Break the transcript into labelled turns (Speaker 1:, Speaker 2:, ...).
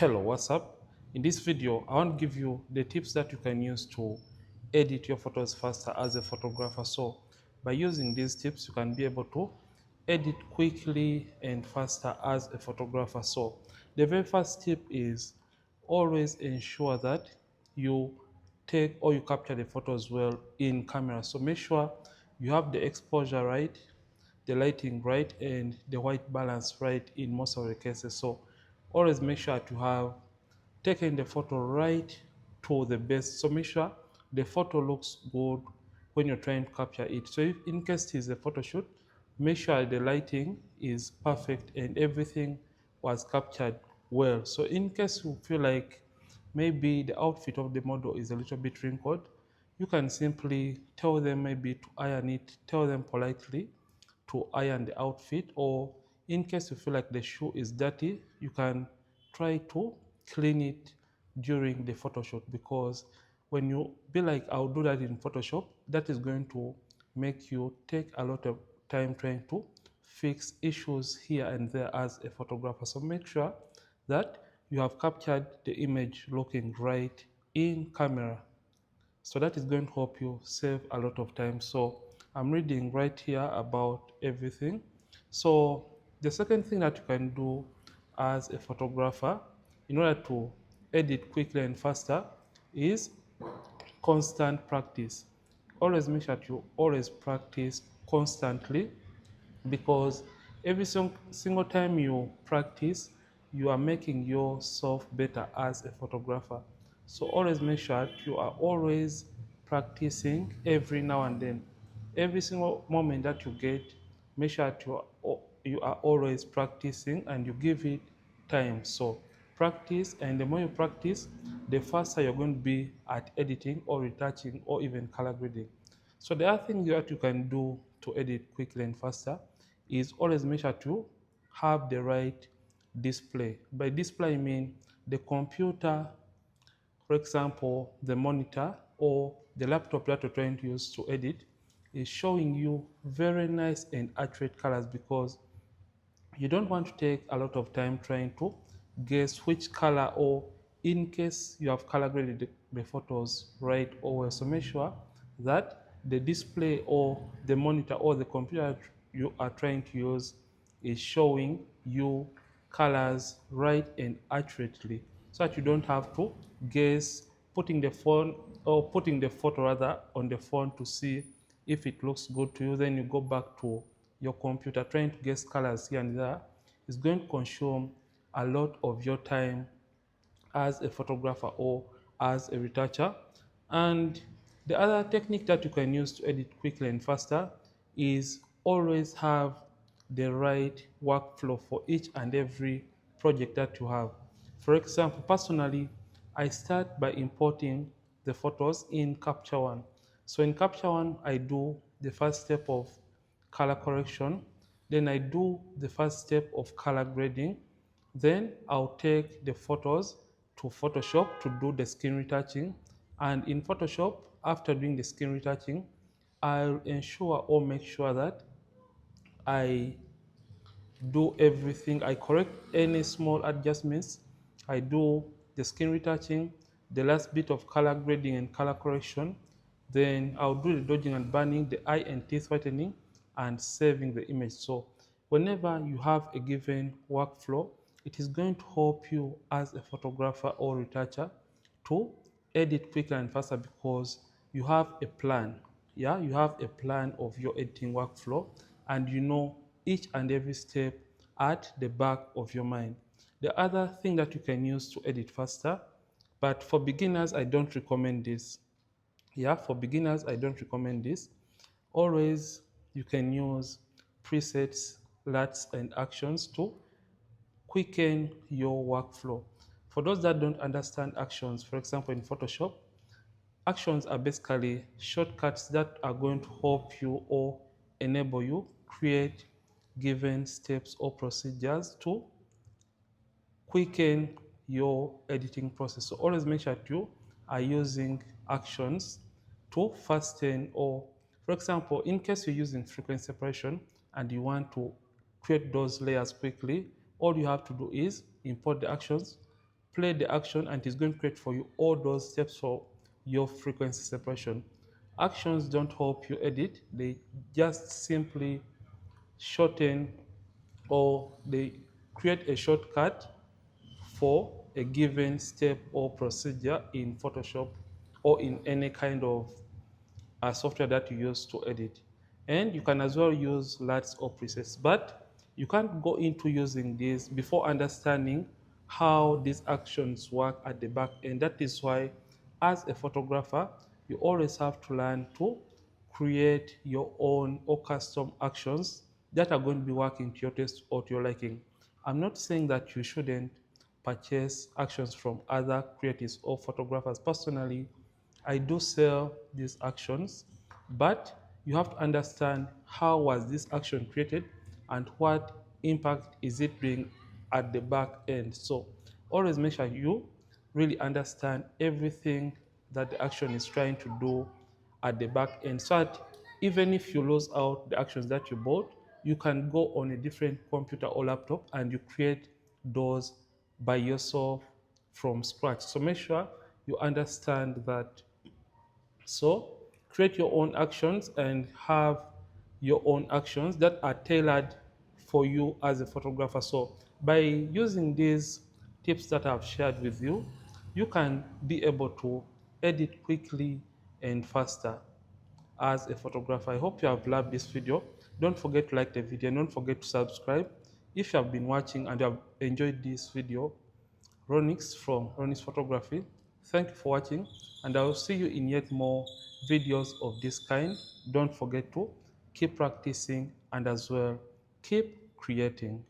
Speaker 1: Hello, what's up? In this video, I want to give you the tips that you can use to edit your photos faster as a photographer. So, by using these tips, you can be able to edit quickly and faster as a photographer. So, the very first tip is always ensure that you take or you capture the photos well in camera. So, make sure you have the exposure right, the lighting right, and the white balance right in most of the cases. So always make sure to have taken the photo right to the best. So make sure the photo looks good when you're trying to capture it. So if in case it is a photo shoot, make sure the lighting is perfect and everything was captured well. So in case you feel like maybe the outfit of the model is a little bit wrinkled, you can simply tell them maybe to iron it, tell them politely to iron the outfit, or in case you feel like the shoe is dirty, you can try to clean it during the photo shoot, because when you be like I'll do that in Photoshop, that is going to make you take a lot of time trying to fix issues here and there as a photographer. So make sure that you have captured the image looking right in camera, so that is going to help you save a lot of time. So I'm reading right here about everything. So the second thing that you can do as a photographer in order to edit quickly and faster is constant practice. Always make sure that you always practice constantly, because every single time you practice, you are making yourself better as a photographer. So always make sure that you are always practicing every now and then. Every single moment that you get, make sure that you are always practicing and you give it time. So practice, and the more you practice, the faster you're going to be at editing or retouching or even color grading. So the other thing that you can do to edit quickly and faster is always make sure to have the right display. By display, I mean the computer, for example, the monitor or the laptop that you're trying to use to edit is showing you very nice and accurate colors, because you don't want to take a lot of time trying to guess which color, or in case you have color graded the photos right or well. So make sure that the display or the monitor or the computer you are trying to use is showing you colors right and accurately, so that you don't have to guess, putting the phone or putting the photo rather on the phone to see if it looks good to you, then you go back to your computer trying to guess colors here and there. Is going to consume a lot of your time as a photographer or as a retoucher. And the other technique that you can use to edit quickly and faster is always have the right workflow for each and every project that you have. For example, personally, I start by importing the photos in Capture One. So in Capture One, I do the first step of color correction, then I do the first step of color grading, then I'll take the photos to Photoshop to do the skin retouching. And in Photoshop, after doing the skin retouching, I'll ensure or make sure that I do everything. I correct any small adjustments. I do the skin retouching, the last bit of color grading and color correction. Then I'll do the dodging and burning, the eye and teeth whitening, and saving the image. So whenever you have a given workflow, it is going to help you as a photographer or retoucher to edit quicker and faster, because you have a plan. Yeah, you have a plan of your editing workflow, and you know each and every step at the back of your mind. The other thing that you can use to edit faster, but for beginners, I don't recommend this. Yeah, for beginners, I don't recommend this. Always, you can use presets, LUTs, and actions to quicken your workflow. For those that don't understand actions, for example, in Photoshop, actions are basically shortcuts that are going to help you or enable you create given steps or procedures to quicken your editing process. So always make sure that you are using actions to fasten, or for example, in case you're using frequency separation and you want to create those layers quickly, all you have to do is import the actions, play the action and it's going to create for you all those steps for your frequency separation. Actions don't help you edit, they just simply shorten or they create a shortcut for a given step or procedure in Photoshop or in any kind of software that you use to edit. And you can as well use LUTs or presets, but you can't go into using this before understanding how these actions work at the back end. That is why, as a photographer, you always have to learn to create your own or custom actions that are going to be working to your taste or to your liking. I'm not saying that you shouldn't purchase actions from other creatives or photographers. Personally, I do sell these actions, but you have to understand how was this action created and what impact is it doing at the back end. So always make sure you really understand everything that the action is trying to do at the back end, so that even if you lose out the actions that you bought, you can go on a different computer or laptop and you create those by yourself from scratch. So make sure you understand that. So create your own actions and have your own actions that are tailored for you as a photographer. So by using these tips that I've shared with you, you can be able to edit quickly and faster as a photographer. I hope you have loved this video. Don't forget to like the video and don't forget to subscribe. If you have been watching and you have enjoyed this video, Ronix from Ronix Photography, thank you for watching, and I will see you in yet more videos of this kind. Don't forget to keep practicing and as well keep creating.